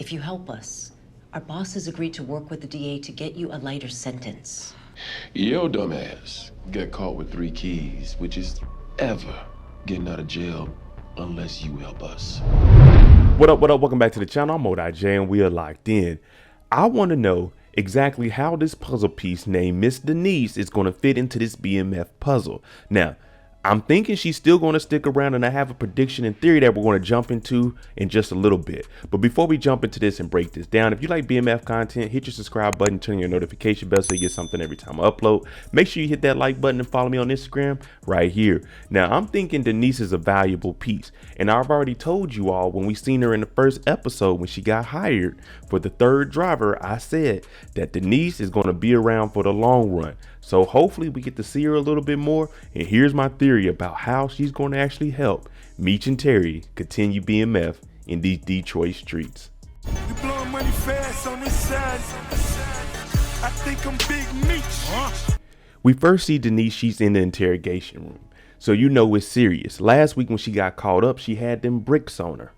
if you help us, our boss has agreed to work with the DA to get you a lighter sentence. Your dumbass got caught with 3 keys, which is ever getting out of jail unless you help us. What up, welcome back to the channel. I'm MoDJ and we are locked in. I want to know exactly how this puzzle piece named Miss Denise is going to fit into this BMF puzzle. Now, I'm thinking she's still going to stick around, and I have a prediction and theory that we're going to jump into in just a little bit. But before we jump into this and break this down, if you like BMF content, hit your subscribe button, turn your notification bell so you get something every time I upload. Make sure you hit that like button and follow me on Instagram right here. Now, I'm thinking Denise is a valuable piece, and I've already told you all when we seen her in the first episode when she got hired for the 3rd driver, I said that Denise is going to be around for the long run. So hopefully we get to see her a little bit more. And here's my theory about how she's going to actually help Meech and Terry continue BMF in these Detroit streets. You blowing money fast on this side. I think I'm Big Meech. We first see Denise, she's in the interrogation room. So you know it's serious. Last week when she got caught up, she had them bricks on her.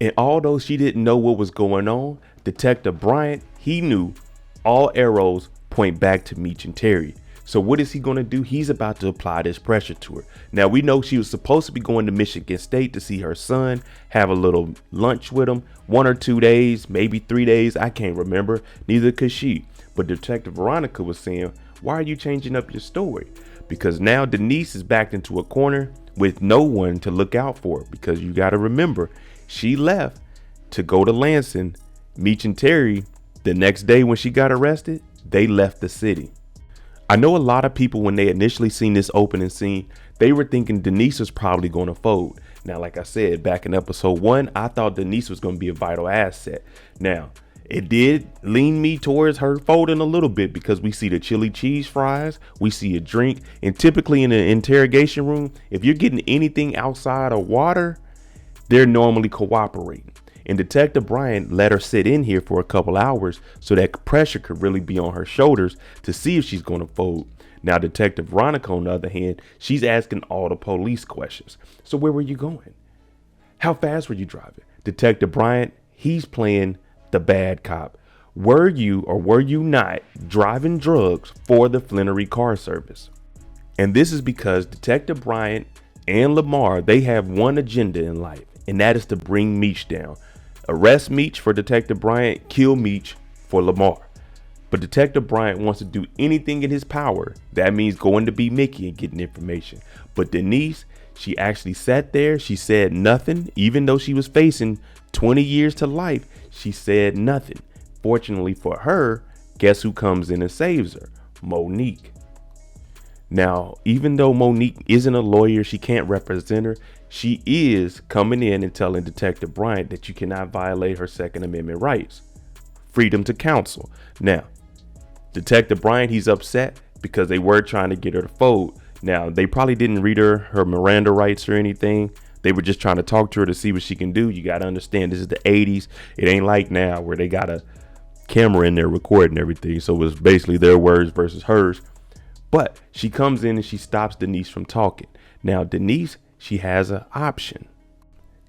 And although she didn't know what was going on, Detective Bryant, he knew all arrows point back to Meech and Terry. So what is he going to do? He's about to apply this pressure to her. Now we know she was supposed to be going to Michigan State to see her son, have a little lunch with him, 1 or 2 days, maybe 3 days. I can't remember. Neither could she. But Detective Veronica was saying, why are you changing up your story? Because now Denise is backed into a corner with no one to look out for her. Because you got to remember, she left to go to Lansing. Meech and Terry, the next day when she got arrested, they left the city. I know a lot of people, when they initially seen this opening scene, they were thinking Denise was probably going to fold. Now, like I said, back in episode 1, I thought Denise was going to be a vital asset. Now, it did lean me towards her folding a little bit because we see the chili cheese fries, we see a drink, and typically in the interrogation room, if you're getting anything outside of water, they're normally cooperating. And Detective Bryant let her sit in here for a couple hours so that pressure could really be on her shoulders to see if she's going to fold. Now, Detective Veronica, on the other hand, she's asking all the police questions. So where were you going? How fast were you driving? Detective Bryant, he's playing the bad cop. Were you or were you not driving drugs for the Flennory car service? And this is because Detective Bryant and Lamar, they have one agenda in life, and that is to bring Meech down. Arrest Meech for Detective Bryant, kill Meech for Lamar. But Detective Bryant wants to do anything in his power. That means going to be Mickey and getting information. But Denise, she actually sat there. She said nothing. Even though she was facing 20 years to life, she said nothing. Fortunately for her, guess who comes in and saves her? Monique. Now, even though Monique isn't a lawyer, she can't represent her. She is coming in and telling Detective Bryant that you cannot violate her Second Amendment rights. Freedom to counsel. Now, Detective Bryant, he's upset because they were trying to get her to fold. Now, they probably didn't read her Miranda rights or anything. They were just trying to talk to her to see what she can do. You got to understand, this is the 80s. It ain't like now where they got a camera in there recording everything. So it's basically their words versus hers. But she comes in and she stops Denise from talking. Now, Denise, she has an option.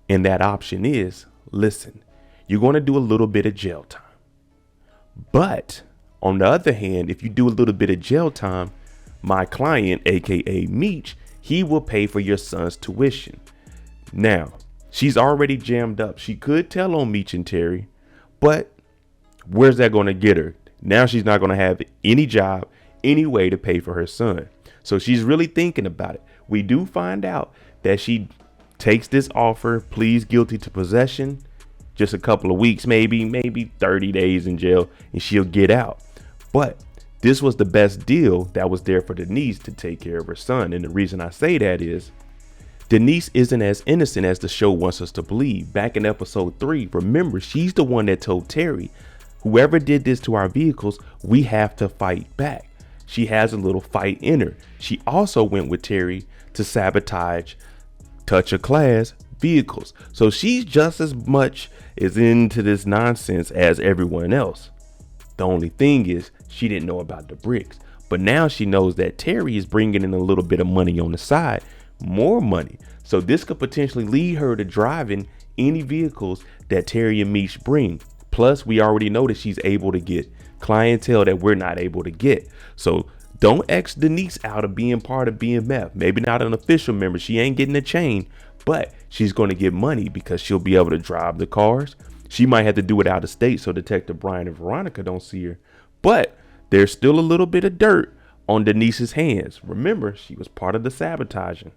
And that option is, listen, you're going to do a little bit of jail time. But on the other hand, if you do a little bit of jail time, my client, aka Meech, he will pay for your son's tuition. Now, she's already jammed up. She could tell on Meech and Terry, but where's that going to get her? Now she's not going to have any job, any way to pay for her son. So she's really thinking about it. We do find out that she takes this offer, pleads guilty to possession, just a couple of weeks, maybe 30 days in jail, and she'll get out. But this was the best deal that was there for Denise to take care of her son. And the reason I say that is Denise isn't as innocent as the show wants us to believe. Back in episode 3, remember, she's the one that told Terry, whoever did this to our vehicles, we have to fight back. She has a little fight in her. She also went with Terry to sabotage Touch of Class vehicles. So she's just as much as into this nonsense as everyone else. The only thing is she didn't know about the bricks. But now she knows that Terry is bringing in a little bit of money on the side, more money. So this could potentially lead her to driving any vehicles that Terry and Meech bring. Plus, we already know that she's able to get clientele that we're not able to get. So don't X Denise out of being part of BMF. Maybe not an official member. She ain't getting a chain, but she's going to get money because she'll be able to drive the cars. She might have to do it out of state so Detective Brian and Veronica don't see her. But there's still a little bit of dirt on Denise's hands. Remember, she was part of the sabotaging.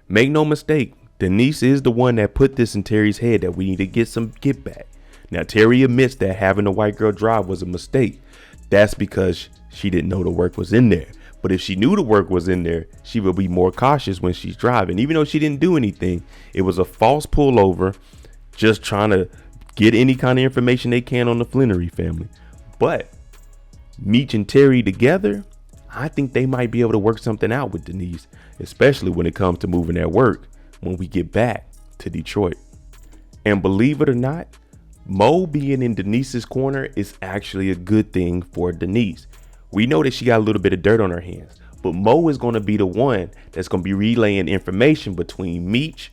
Make no mistake, Denise is the one that put this in Terry's head that we need to get some get back. Now, Terry admits that having the white girl drive was a mistake. That's because she didn't know the work was in there. But if she knew the work was in there, she would be more cautious when she's driving. Even though she didn't do anything, it was a false pullover, just trying to get any kind of information they can on the Flennory family. But Meech and Terry together, I think they might be able to work something out with Denise, especially when it comes to moving their work when we get back to Detroit. And believe it or not, Mo being in Denise's corner is actually a good thing for Denise. We know that she got a little bit of dirt on her hands, but Mo is going to be the one that's going to be relaying information between Meech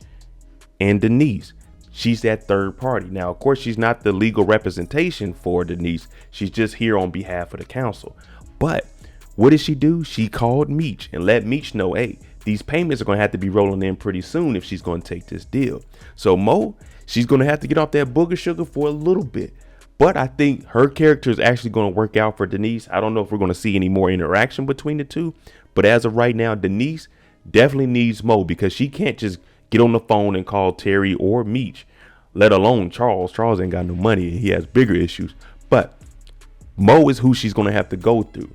and Denise. She's that third party. Now, of course, she's not the legal representation for Denise. She's just here on behalf of the council. But what did she do? She called Meech and let Meech know, hey, these payments are going to have to be rolling in pretty soon if she's going to take this deal. So Mo, she's going to have to get off that booger sugar for a little bit. But I think her character is actually going to work out for Denise. I don't know if we're going to see any more interaction between the two. But as of right now, Denise definitely needs Mo because she can't just get on the phone and call Terry or Meech, let alone Charles. Charles ain't got no money and he has bigger issues. But Mo is who she's going to have to go through.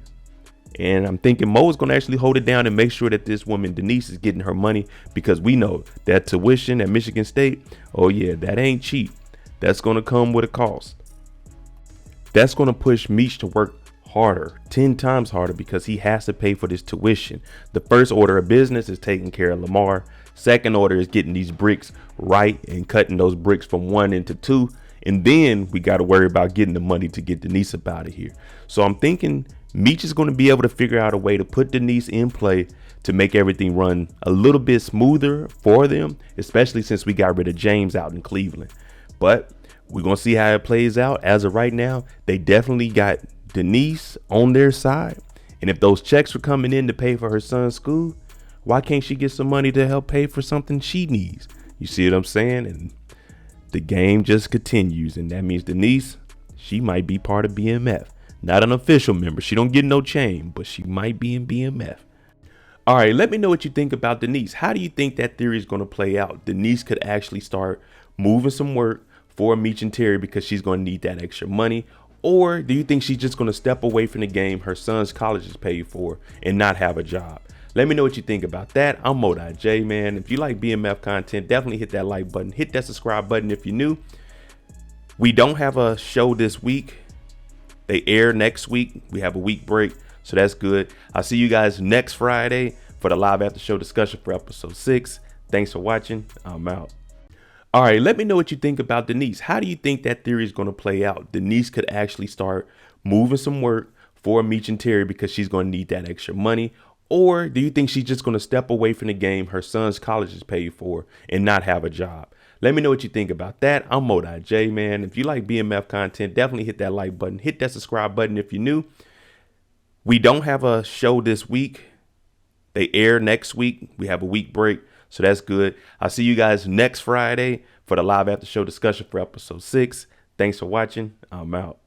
And I'm thinking Mo is going to actually hold it down and make sure that this woman, Denise, is getting her money, because we know that tuition at Michigan State, oh yeah, that ain't cheap. That's going to come with a cost. That's going to push Meech to work harder, 10 times harder, because he has to pay for this tuition. The first order of business is taking care of Lamar. Second order is getting these bricks right and cutting those bricks from 1 into 2. And then we got to worry about getting the money to get Denise up out of here. So I'm thinking Meech is going to be able to figure out a way to put Denise in play to make everything run a little bit smoother for them, especially since we got rid of James out in Cleveland. But we're going to see how it plays out. As of right now, they definitely got Denise on their side. And if those checks are coming in to pay for her son's school, why can't she get some money to help pay for something she needs? You see what I'm saying? And the game just continues. And that means Denise, she might be part of BMF. Not an official member. She don't get no chain, but she might be in BMF. All right, let me know what you think about Denise. How do you think that theory is going to play out? Denise could actually start moving some work for Meech and Terry because she's going to need that extra money. Or do you think she's just going to step away from the game her son's college is paid for and not have a job? Let me know what you think about that. I'm Mo.J, man. If you like BMF content, definitely hit that like button. Hit that subscribe button if you're new. We don't have a show this week. They air next week. We have a week break, so that's good. I'll see you guys next Friday for the live after show discussion for episode 6. Thanks for watching. I'm out. All right, let me know what you think about Denise. How do you think that theory is going to play out? Denise could actually start moving some work for Meech and Terry because she's going to need that extra money. Or do you think she's just going to step away from the game her son's college is paid for and not have a job? Let me know what you think about that. I'm Mo.J, man. If you like BMF content, definitely hit that like button. Hit that subscribe button if you're new. We don't have a show this week. They air next week. We have a week break, so that's good. I'll see you guys next Friday for the live after show discussion for episode 6. Thanks for watching. I'm out.